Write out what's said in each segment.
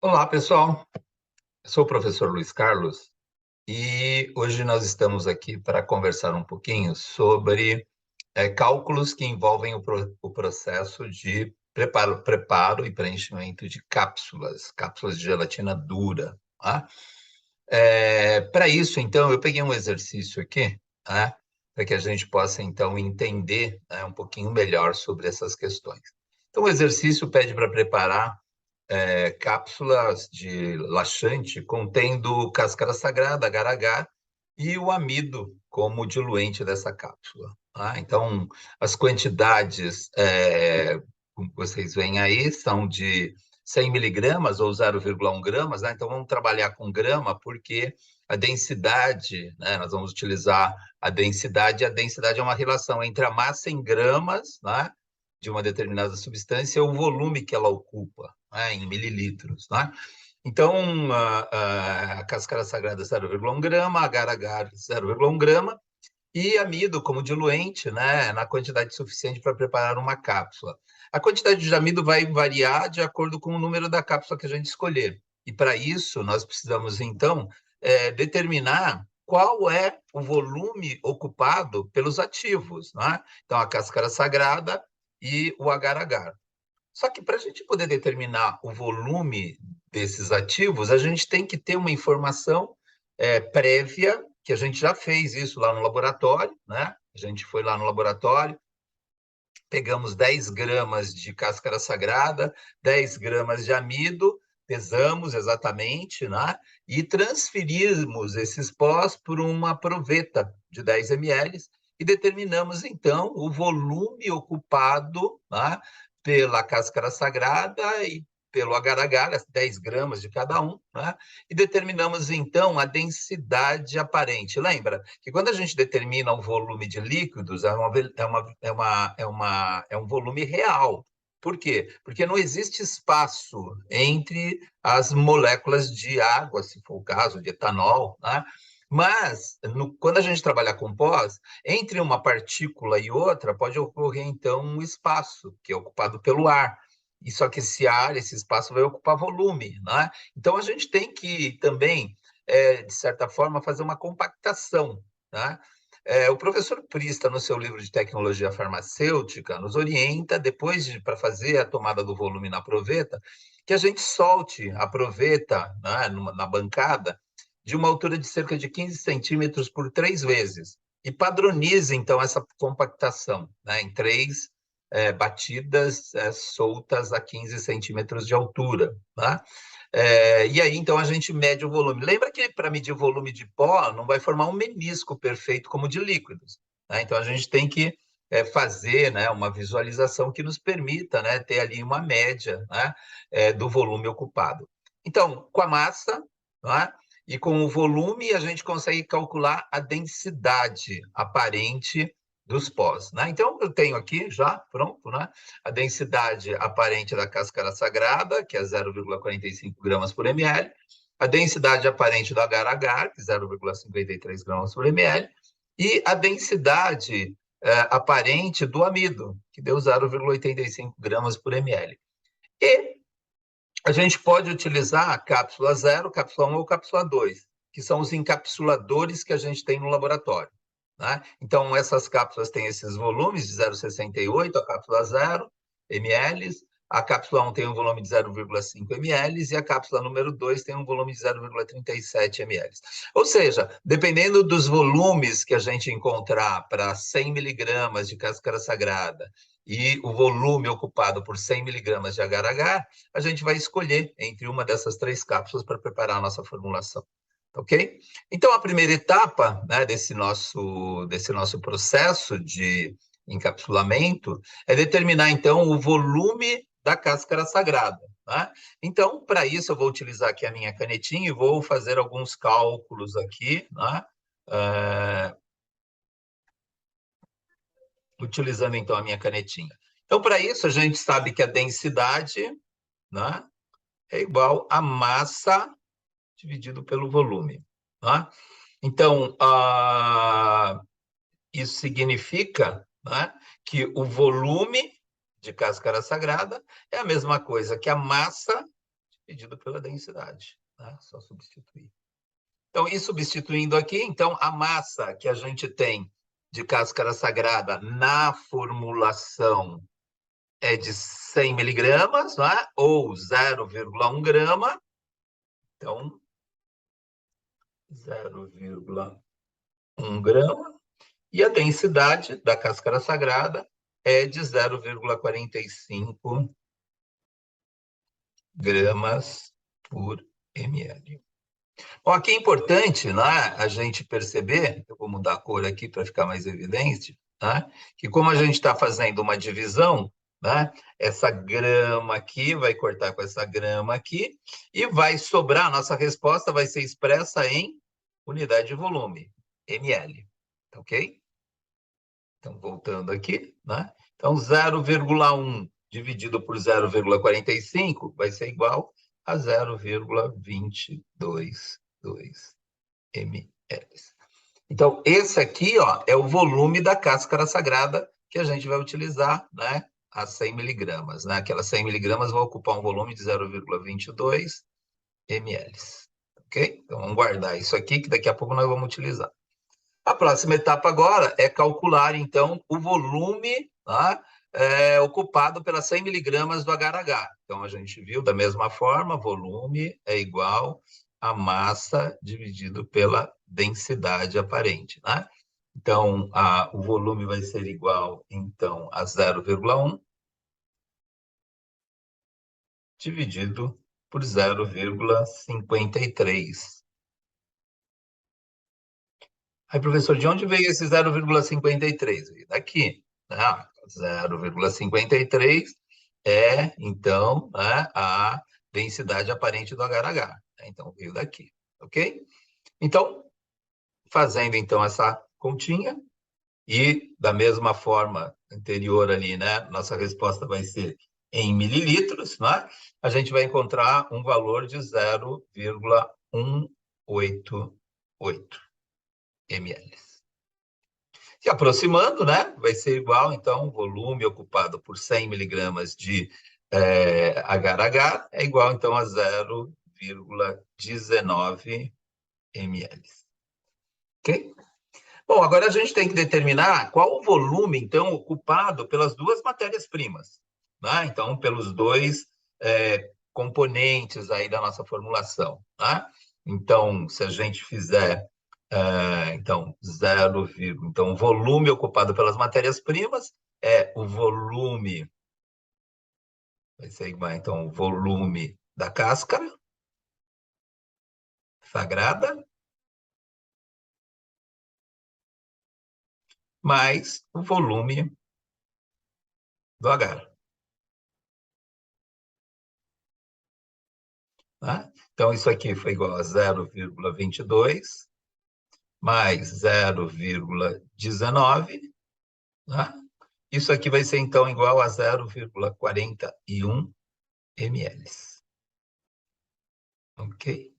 Olá, pessoal. Eu sou o professor Luiz Carlos e hoje nós estamos aqui para conversar um pouquinho sobre cálculos que envolvem o processo de preparo e preenchimento de cápsulas de gelatina dura. Tá? Para isso, então, eu peguei um exercício aqui, né, para que a gente possa, então, entender, né, um pouquinho melhor sobre essas questões. Então, o exercício pede para preparar cápsulas de laxante contendo cáscara sagrada, agar-agar, e o amido como diluente dessa cápsula. Tá? Então, as quantidades, como vocês veem aí, são de 100 miligramas ou 0,1 gramas, né? Então, vamos trabalhar com grama, porque a densidade, né? Nós vamos utilizar a densidade é uma relação entre a massa em gramas, né? De uma determinada substância e o volume que ela ocupa, né? Em mililitros, né? Então, a cáscara sagrada 0,1 grama, agar-agar 0,1 grama, e amido como diluente, né, na quantidade suficiente para preparar uma cápsula. A quantidade de amido vai variar de acordo com o número da cápsula que a gente escolher. E para isso, nós precisamos, então, determinar qual é o volume ocupado pelos ativos, né? Então, a cáscara sagrada e o agar-agar. Só que para a gente poder determinar o volume desses ativos, a gente tem que ter uma informação prévia, que a gente já fez isso lá no laboratório, né? A gente foi lá no laboratório, pegamos 10 gramas de cáscara sagrada, 10 gramas de amido, pesamos exatamente, né? E transferimos esses pós por uma proveta de 10 ml e determinamos, então, o volume ocupado, né, pela cáscara sagrada e pelo agar-agar, as 10 gramas de cada um, né? E determinamos, então, a densidade aparente. Lembra que quando a gente determina o volume de líquidos, é um volume real. Por quê? Porque não existe espaço entre as moléculas de água, se for o caso, de etanol, né? Mas, quando a gente trabalha com pós, entre uma partícula e outra, pode ocorrer, então, um espaço, que é ocupado pelo ar. E só que esse ar, esse espaço vai ocupar volume, né? Então, a gente tem que também, de certa forma, fazer uma compactação, né? O professor Prista, no seu livro de tecnologia farmacêutica, nos orienta, para fazer a tomada do volume na proveta, que a gente solte a proveta, né, na bancada de uma altura de cerca de 15 centímetros por 3 vezes. E padronize, então, essa compactação, né, em 3 batidas soltas a 15 centímetros de altura. Tá? E aí, então, a gente mede o volume. Lembra que para medir o volume de pó, não vai formar um menisco perfeito como de líquidos. Né? Então, a gente tem que fazer, né, uma visualização que nos permita, né, ter ali uma média, né, do volume ocupado. Então, com a massa, né, e com o volume, a gente consegue calcular a densidade aparente dos pós. Né? Então, eu tenho aqui já pronto, né, a densidade aparente da cáscara sagrada, que é 0,45 gramas por ml, a densidade aparente do agar-agar, que é 0,53 gramas por ml, e a densidade aparente do amido, que deu 0,85 gramas por ml. E a gente pode utilizar a cápsula 0, cápsula 1 ou cápsula 2, que são os encapsuladores que a gente tem no laboratório. Né? Então, essas cápsulas têm esses volumes de 0,68, a cápsula 0 ml, a cápsula 1 tem um volume de 0,5 ml e a cápsula número 2 tem um volume de 0,37 ml. Ou seja, dependendo dos volumes que a gente encontrar para 100 miligramas de cáscara sagrada e o volume ocupado por 100 miligramas de agar-agar, a gente vai escolher entre uma dessas 3 cápsulas para preparar a nossa formulação. Ok? Então, a primeira etapa, né, desse nosso processo de encapsulamento é determinar, então, o volume da cáscara sagrada. Né? Então, para isso, eu vou utilizar aqui a minha canetinha e vou fazer alguns cálculos aqui, né? Utilizando, então, a minha canetinha. Então, para isso, a gente sabe que a densidade, né, é igual a massa dividido pelo volume. Né? Então, isso significa, né, que o volume de cáscara sagrada é a mesma coisa que a massa dividido pela densidade, né? Só substituir. Então, e substituindo aqui, então, a massa que a gente tem de cáscara sagrada na formulação é de 100 miligramas, né? Ou 0,1 grama. Então, 0,1 grama. E a densidade da cáscara sagrada é de 0,45 gramas por ml. Bom, aqui é importante, né, a gente perceber, eu vou mudar a cor aqui para ficar mais evidente, né, que como a gente está fazendo uma divisão, né, essa grama aqui vai cortar com essa grama aqui e vai sobrar, a nossa resposta vai ser expressa em unidade de volume, ml, ok? Então, voltando aqui, né? Então, 0,1 dividido por 0,45 vai ser igual a 0,222 ml. Então, esse aqui, ó, é o volume da cáscara sagrada que a gente vai utilizar, né? A 100 miligramas, né? Aquelas 100 miligramas vão ocupar um volume de 0,22 ml. Ok? Então, vamos guardar isso aqui, que daqui a pouco nós vamos utilizar. A próxima etapa agora é calcular, então, o volume, tá? Ocupado pelas 100 miligramas do agar-agar. Então, a gente viu da mesma forma, volume é igual a massa dividido pela densidade aparente, né? Então, o volume vai ser igual, então, a 0,1 dividido por 0,53. Aí, professor, de onde veio esse 0,53? Veio daqui, né? 0,53 é, então, né, a densidade aparente do agar-agar, né? Então, veio daqui, ok? Então, fazendo, então, essa continha, e da mesma forma anterior ali, né, nossa resposta vai ser em mililitros, né? A gente vai encontrar um valor de 0,188 ml. Se aproximando, né? Vai ser igual, então, o volume ocupado por 100 miligramas de agar-agar é igual, então, a 0,19 ml. Ok? Bom, agora a gente tem que determinar qual o volume, então, ocupado pelas duas matérias-primas, né? Então, pelos dois componentes aí da nossa formulação, né? Então, se a gente fizer então, 0, então, o volume ocupado pelas matérias-primas é o volume, vai ser igual, então, o volume da cáscara sagrada, mais o volume do agar. Tá? Então, isso aqui foi igual a 0,22 mais 0,19. Tá? Isso aqui vai ser, então, igual a 0,41 ml. Ok?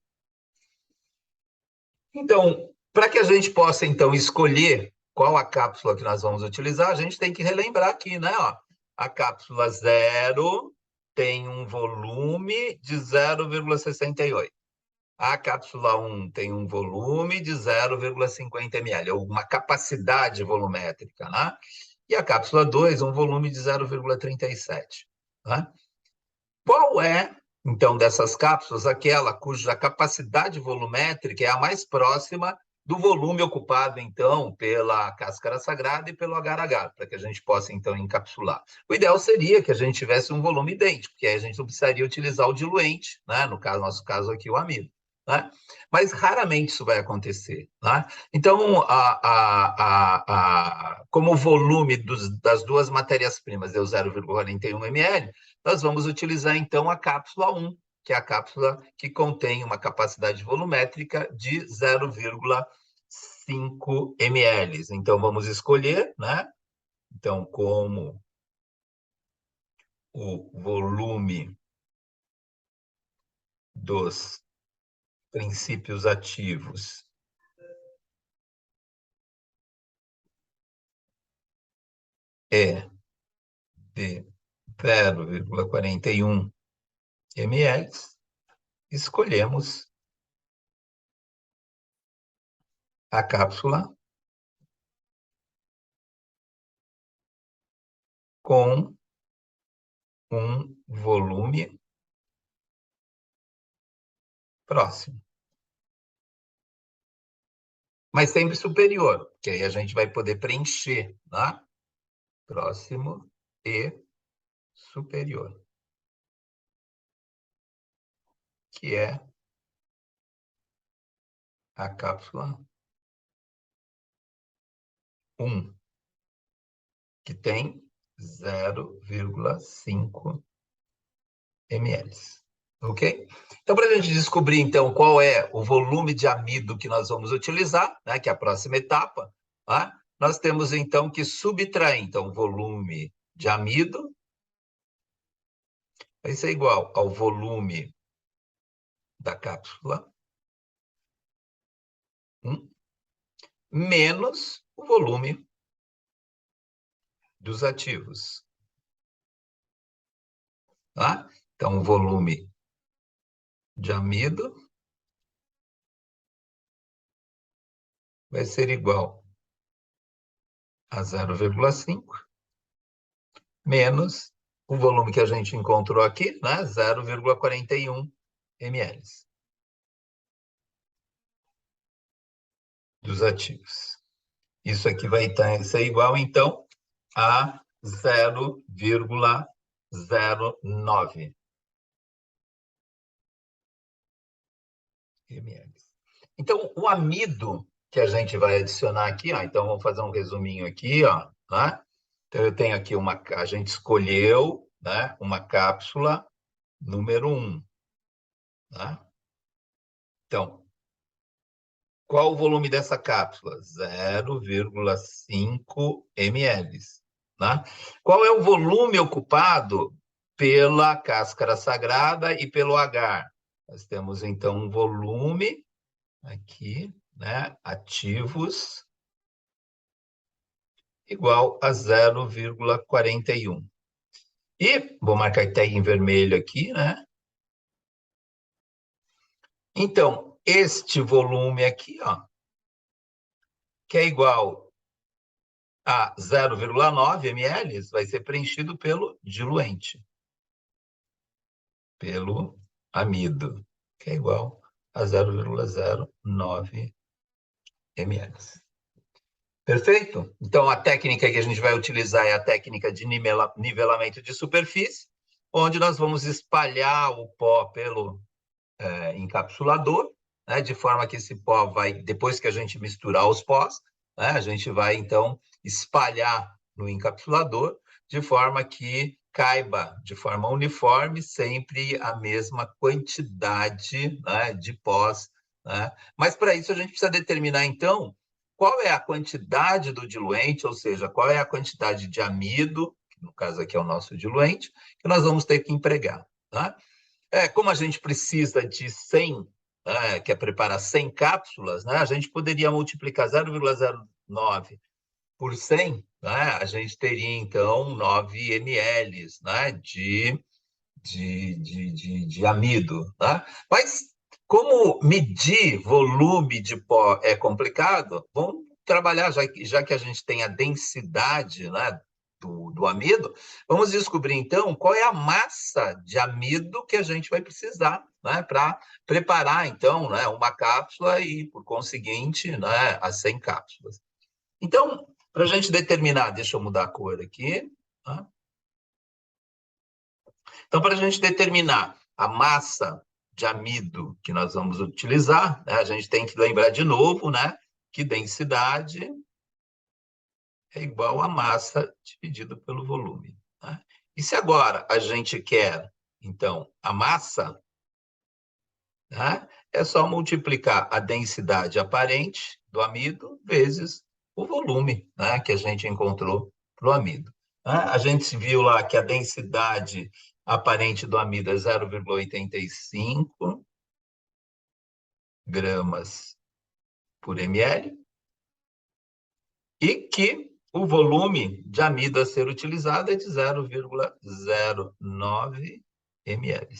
Então, para que a gente possa, então, escolher qual a cápsula que nós vamos utilizar, a gente tem que relembrar aqui, né? Ó, a cápsula 0 tem um volume de 0,68. A cápsula 1 tem um volume de 0,50 ml, ou uma capacidade volumétrica, né? E a cápsula 2, um volume de 0,37. Né? Qual é, então, dessas cápsulas, aquela cuja capacidade volumétrica é a mais próxima do volume ocupado, então, pela cáscara sagrada e pelo agar-agar, para que a gente possa, então, encapsular? O ideal seria que a gente tivesse um volume idêntico, porque aí a gente não precisaria utilizar o diluente, né? No caso, nosso caso aqui, o amido. Né? Mas raramente isso vai acontecer. Né? Então, como o volume das duas matérias-primas deu 0,41 ml, nós vamos utilizar, então, a cápsula 1, que é a cápsula que contém uma capacidade volumétrica de 0,5 ml. Então, vamos escolher, né? Então, como o volume dos princípios ativos é de 0,41 ml, escolhemos a cápsula com um volume próximo. Mas sempre superior, que aí a gente vai poder preencher, tá? Próximo e superior, que é a cápsula 1, que tem 0,5 ml. Ok? Então, para a gente descobrir, então, qual é o volume de amido que nós vamos utilizar, né, que é a próxima etapa, tá? Nós temos, então, que subtrair, então, o volume de amido vai ser igual ao volume da cápsula 1 menos o volume dos ativos. Tá? Então, o volume de amido vai ser igual a 0,5 menos o volume que a gente encontrou aqui, né? 0,41 ml dos ativos. Isso aqui vai ser igual, então, a 0,09 ml. Então, o amido que a gente vai adicionar aqui, ó, então vamos fazer um resuminho aqui, ó, né? Então, eu tenho aqui a gente escolheu, né, uma cápsula número 1. Né? Então, qual o volume dessa cápsula? 0,5 ml. Né? Qual é o volume ocupado pela cáscara sagrada e pelo agar? Nós temos, então, um volume aqui, né, ativos, igual a 0,41. E vou marcar até em vermelho aqui, né? Então, este volume aqui, ó, que é igual a 0,9 ml, vai ser preenchido pelo diluente, pelo amido, que é igual a 0,09 ml. Perfeito? Então, a técnica que a gente vai utilizar é a técnica de nivelamento de superfície, onde nós vamos espalhar o pó pelo encapsulador, né, de forma que esse pó vai, depois que a gente misturar os pós, né, a gente vai, então, espalhar no encapsulador, de forma que caiba de forma uniforme sempre a mesma quantidade, né, de pós. Né? Mas, para isso, a gente precisa determinar, então, qual é a quantidade do diluente, ou seja, qual é a quantidade de amido, que no caso aqui é o nosso diluente, que nós vamos ter que empregar. Tá? Como a gente precisa de 100, quer preparar 100 cápsulas, né, a gente poderia multiplicar 0,09 por 100, né, a gente teria, então, 9 ml, né, de amido. Né? Mas, como medir volume de pó é complicado, vamos trabalhar, já que a gente tem a densidade, né, do amido, vamos descobrir, então, qual é a massa de amido que a gente vai precisar, né, para preparar, então, né, uma cápsula e, por conseguinte, né, as 100 cápsulas. Então, para a gente determinar, deixa eu mudar a cor aqui, tá? Então, para a gente determinar a massa de amido que nós vamos utilizar, né, a gente tem que lembrar de novo, né, que densidade é igual a massa dividido pelo volume. Né? E se agora a gente quer, então, a massa, né, é só multiplicar a densidade aparente do amido vezes o volume, né, que a gente encontrou para o amido. Né? A gente viu lá que a densidade aparente do amido é 0,85 gramas por ml e que o volume de amido a ser utilizado é de 0,09 ml.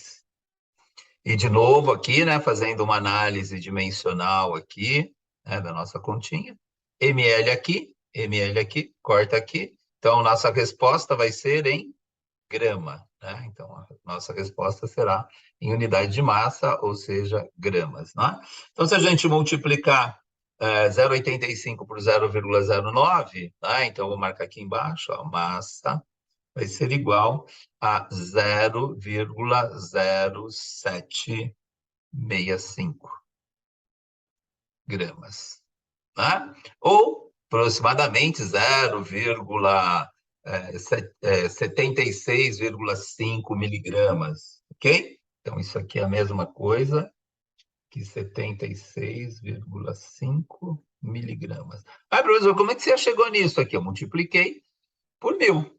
E de novo aqui, né, fazendo uma análise dimensional aqui, né, da nossa continha. ml aqui, corta aqui. Então, nossa resposta vai ser em grama, né? Então, a nossa resposta será em unidade de massa, ou seja, gramas, né? Então, se a gente multiplicar 0,85 por 0,09, tá? Então, vou marcar aqui embaixo, a massa vai ser igual a 0,0765 gramas, né? Ou aproximadamente 0,76,5 miligramas, ok? Então, isso aqui é a mesma coisa que 76,5 miligramas. Ah, professor, como é que você chegou nisso aqui? Eu multipliquei por 1.000.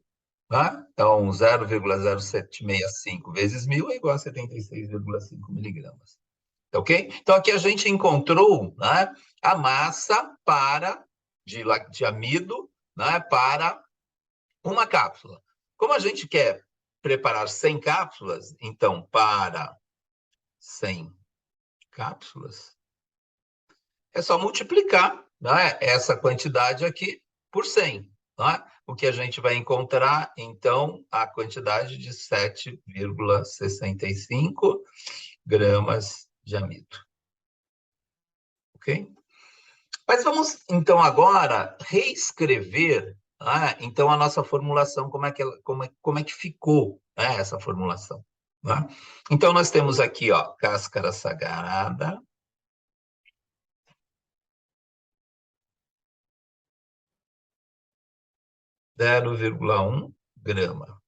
Tá? Então, 0,0765 vezes 1.000 é igual a 76,5 miligramas. Tá, ok? Então, aqui a gente encontrou, né, a massa de amido, né, para uma cápsula. Como a gente quer preparar 100 cápsulas, então, para 100 cápsulas, é só multiplicar, né, essa quantidade aqui por 100. Né? O que a gente vai encontrar, então, a quantidade de 7,65 gramas de amido. Ok? Mas vamos, então, agora reescrever, né, então, a nossa formulação, como é que ficou, né, essa formulação. Né? Então, nós temos aqui, ó, cáscara sagrada, 0,1 grama.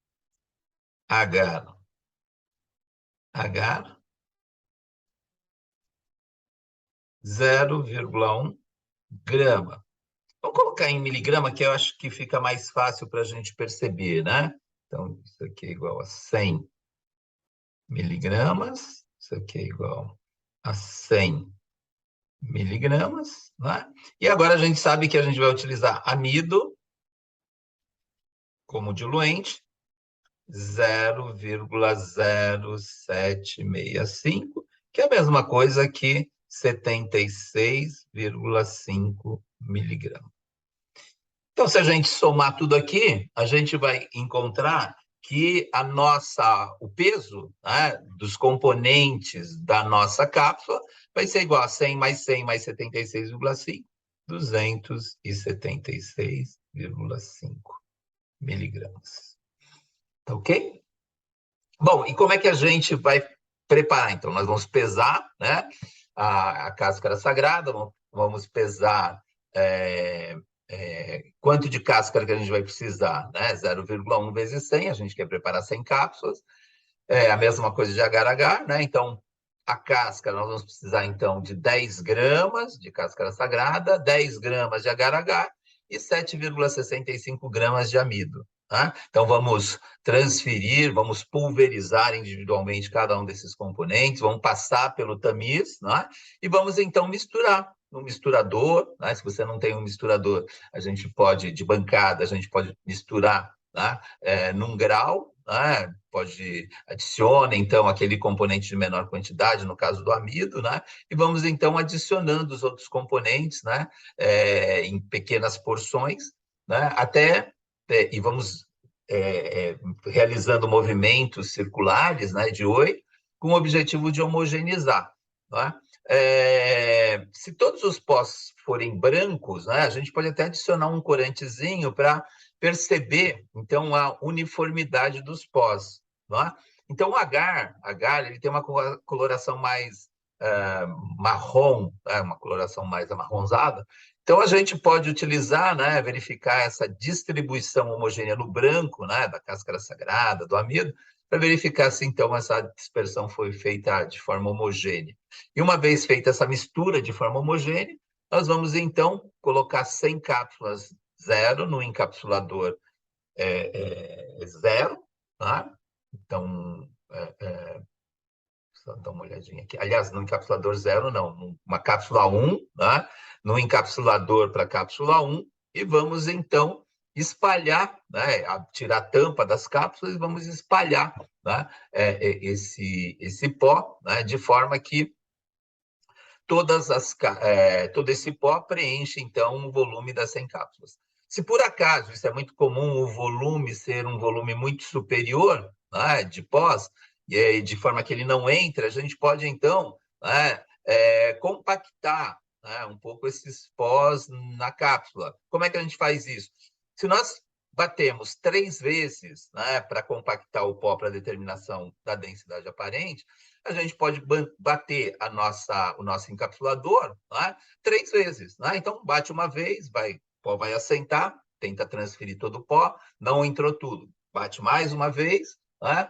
Agar, 0,1 grama. Vamos colocar em miligrama, que eu acho que fica mais fácil para a gente perceber, né? Então, isso aqui é igual a 100 miligramas, isso aqui é igual a 100 miligramas, né? E agora a gente sabe que a gente vai utilizar amido como diluente, 0,0765, que é a mesma coisa que 76,5 miligramas. Então, se a gente somar tudo aqui, a gente vai encontrar que o peso, né, dos componentes da nossa cápsula vai ser igual a 100 mais 100 mais 76,5, 276,5 miligramas. Tá ok? Bom, e como é que a gente vai preparar? Então, nós vamos pesar, né, a cáscara sagrada, vamos pesar quanto de cáscara que a gente vai precisar, né? 0,1 vezes 100, a gente quer preparar 100 cápsulas. É a mesma coisa de agar-agar, né? Então, a cáscara, nós vamos precisar, então, de 10 gramas de cáscara sagrada, 10 gramas de agar-agar e 7,65 gramas de amido. Tá? Então, vamos transferir, vamos pulverizar individualmente cada um desses componentes, vamos passar pelo tamiz, né? E vamos, então, misturar no misturador. Né? Se você não tem um misturador, a gente pode, de bancada, a gente pode misturar, né, num grau, né? Adicione, então, aquele componente de menor quantidade, no caso do amido, né? E vamos, então, adicionando os outros componentes, né? Em pequenas porções, né? E vamos realizando movimentos circulares, né, de Oi, com o objetivo de homogeneizar. Né? Se todos os pós forem brancos, né, a gente pode até adicionar um corantezinho para perceber, então, a uniformidade dos pós. Né? Então, o agar ele tem uma coloração mais marrom, uma coloração mais amarronzada. Então, a gente pode utilizar, né, verificar essa distribuição homogênea no branco, né, da cáscara sagrada, do amido, para verificar se, então, essa dispersão foi feita de forma homogênea. E uma vez feita essa mistura de forma homogênea, nós vamos, então, colocar 100 cápsulas zero no encapsulador zero, tá? Então, só dar uma olhadinha aqui. Aliás, no encapsulador zero, não, uma cápsula 1, né? No encapsulador para cápsula 1, e vamos, então, espalhar, né, tirar a tampa das cápsulas e vamos espalhar, né, esse pó, né, de forma que todo esse pó preenche, então, o volume das 100 cápsulas. Se por acaso, isso é muito comum, o volume ser um volume muito superior, né, de pós, e de forma que ele não entre, a gente pode, então, né, compactar, né, um pouco esses pós na cápsula. Como é que a gente faz isso? Se nós batemos 3 vezes, né, para compactar o pó para determinação da densidade aparente, a gente pode bater o nosso encapsulador, né, 3 vezes. Né? Então, bate uma vez, o pó vai assentar, tenta transferir todo o pó, não entrou tudo. Bate mais uma vez, né?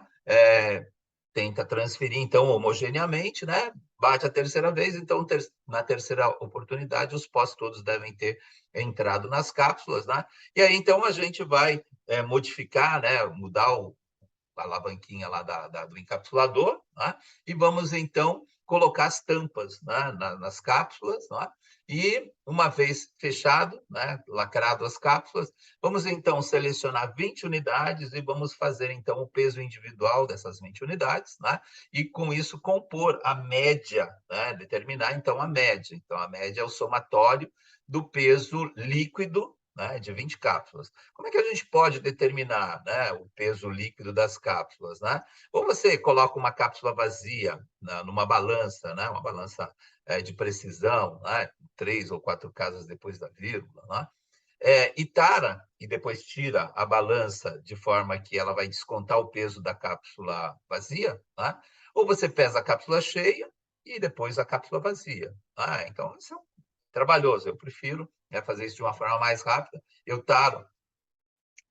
Tenta transferir, então, homogeneamente, né? Bate a terceira vez, então, na terceira oportunidade, os pós todos devem ter entrado nas cápsulas, né? E aí, então, a gente vai modificar, né? Mudar a alavanquinha lá do encapsulador, né? E vamos, então, colocar as tampas, né, nas cápsulas, né? E, uma vez fechado, né, lacrado as cápsulas, vamos, então, selecionar 20 unidades e vamos fazer, então, o peso individual dessas 20 unidades, né? E, com isso, compor a média, né? Determinar, então, a média. Então, a média é o somatório do peso líquido, né, de 20 cápsulas. Como é que a gente pode determinar, né, o peso líquido das cápsulas? Né? Ou você coloca uma cápsula vazia, né, numa balança, né, uma balança de precisão, né, 3 ou 4 casas depois da vírgula, né? E tara, e depois tira a balança de forma que ela vai descontar o peso da cápsula vazia, né? Ou você pesa a cápsula cheia e depois a cápsula vazia. Né? Então, isso é trabalhoso. Eu prefiro fazer isso de uma forma mais rápida. Eu taro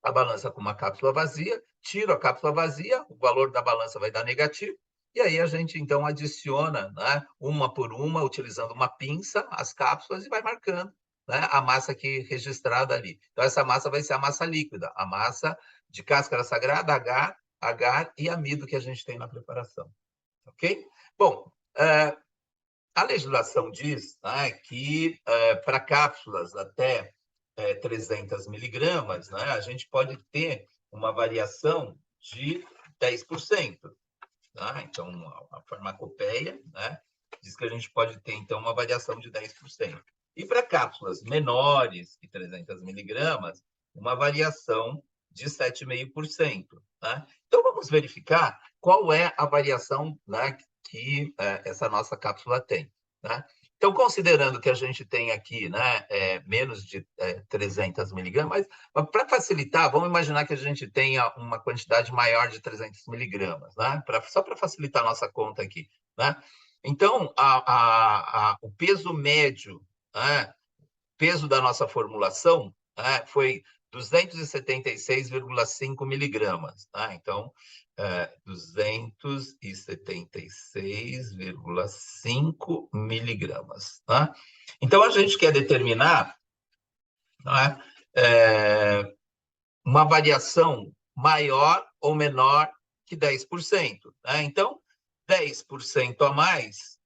a balança com uma cápsula vazia, tiro a cápsula vazia, o valor da balança vai dar negativo, e aí a gente, então, adiciona, né, uma por uma, utilizando uma pinça, as cápsulas e vai marcando, né, a massa aqui registrada ali. Então, essa massa vai ser a massa líquida, a massa de cáscara sagrada, agar e amido que a gente tem na preparação. Ok? Bom, a legislação diz, né, que para cápsulas até 300 miligramas, né, a gente pode ter uma variação de 10%. Tá? Então, a farmacopeia, né, diz que a gente pode ter, então, uma variação de 10%. E para cápsulas menores que 300 miligramas, uma variação de 7,5%. Tá? Então, vamos verificar qual é a variação, né, que essa nossa cápsula tem. Né? Então, considerando que a gente tem aqui, né, menos de 300 miligramas, mas para facilitar, vamos imaginar que a gente tenha uma quantidade maior de 300 miligramas, né? Só para facilitar a nossa conta aqui. Né? Então, o peso médio, né, peso da nossa formulação, né, foi 276,5 miligramas. Tá? Então, 276,5 miligramas. Tá? Então, a gente quer determinar, né, uma variação maior ou menor que 10%. Né? Então, 10% a mais,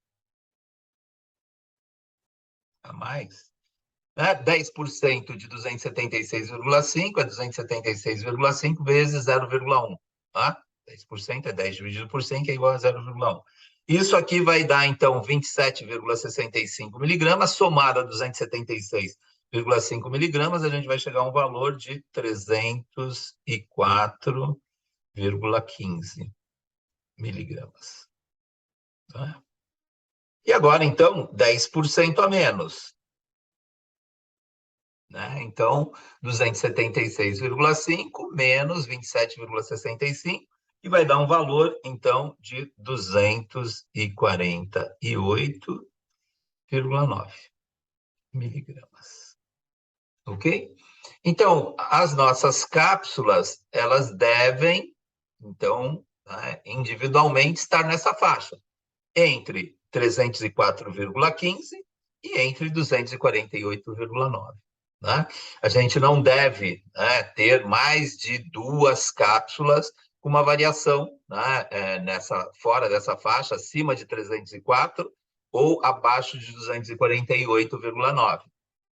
né? 10% de 276,5 é 276,5 vezes 0,1. Tá? 10% é 10 dividido por 100, que é igual a 0,1. Isso aqui vai dar, então, 27,65 miligramas, somado a 276,5 miligramas, a gente vai chegar a um valor de 304,15 miligramas. Tá? E agora, então, 10% a menos. Né? Então, 276,5 menos 27,65 e vai dar um valor, então, de 248,9 miligramas. Ok? Então, as nossas cápsulas, elas devem, então, né, individualmente estar nessa faixa, entre 304,15 e entre 248,9. Né? A gente não deve, né, ter mais de 2 cápsulas com uma variação, né, fora dessa faixa, acima de 304 ou abaixo de 248,9.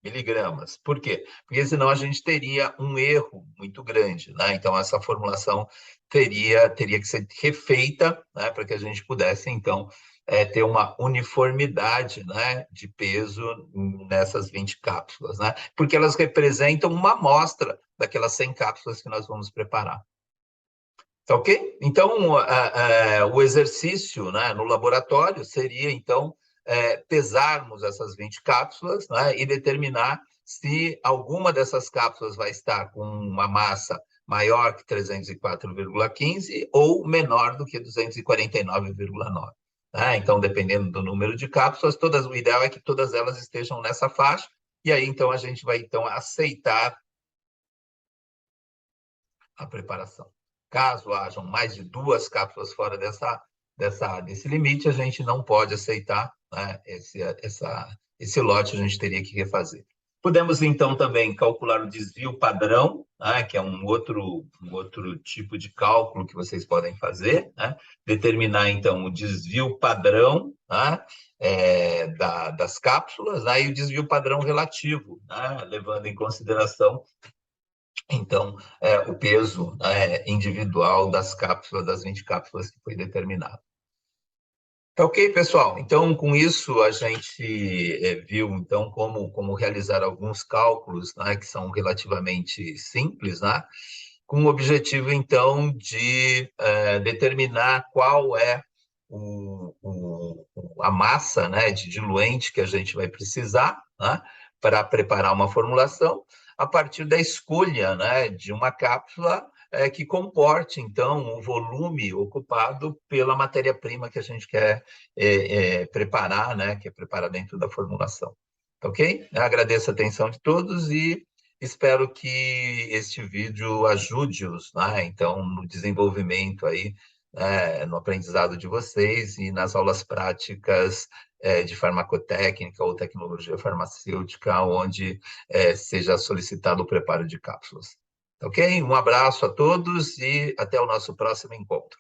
miligramas. Por quê? Porque senão a gente teria um erro muito grande, né? Então, essa formulação teria que ser refeita, né, para que a gente pudesse, então, ter uma uniformidade, né, de peso nessas 20 cápsulas, né? Porque elas representam uma amostra daquelas 100 cápsulas que nós vamos preparar. Tá ok? Então, o exercício, né, no laboratório seria, então, pesarmos essas 20 cápsulas, né, e determinar se alguma dessas cápsulas vai estar com uma massa maior que 304,15 ou menor do que 249,9. Né? Então, dependendo do número de cápsulas, o ideal é que todas elas estejam nessa faixa, e aí, então, a gente vai então aceitar a preparação. Caso hajam mais de 2 cápsulas fora desse limite, a gente não pode aceitar, né, esse lote, a gente teria que refazer. Podemos, então, também calcular o desvio padrão, né, que é um outro tipo de cálculo que vocês podem fazer, né? Determinar, então, o desvio padrão, né, das cápsulas, né, e o desvio padrão relativo, né, levando em consideração então, o peso individual das cápsulas, das 20 cápsulas que foi determinado. Tá ok, pessoal? Então, com isso, a gente viu então como realizar alguns cálculos, né, que são relativamente simples, né, com o objetivo, então, de determinar qual é a massa, né, de diluente que a gente vai precisar, né, para preparar uma formulação, a partir da escolha, né, de uma cápsula que comporte, então, o volume ocupado pela matéria-prima que a gente quer preparar, né, que é preparar dentro da formulação. Tá ok? Eu agradeço a atenção de todos e espero que este vídeo ajude-os, né, então, no desenvolvimento aí, no aprendizado de vocês e nas aulas práticas de farmacotécnica ou tecnologia farmacêutica, onde seja solicitado o preparo de cápsulas. Ok? Um abraço a todos e até o nosso próximo encontro.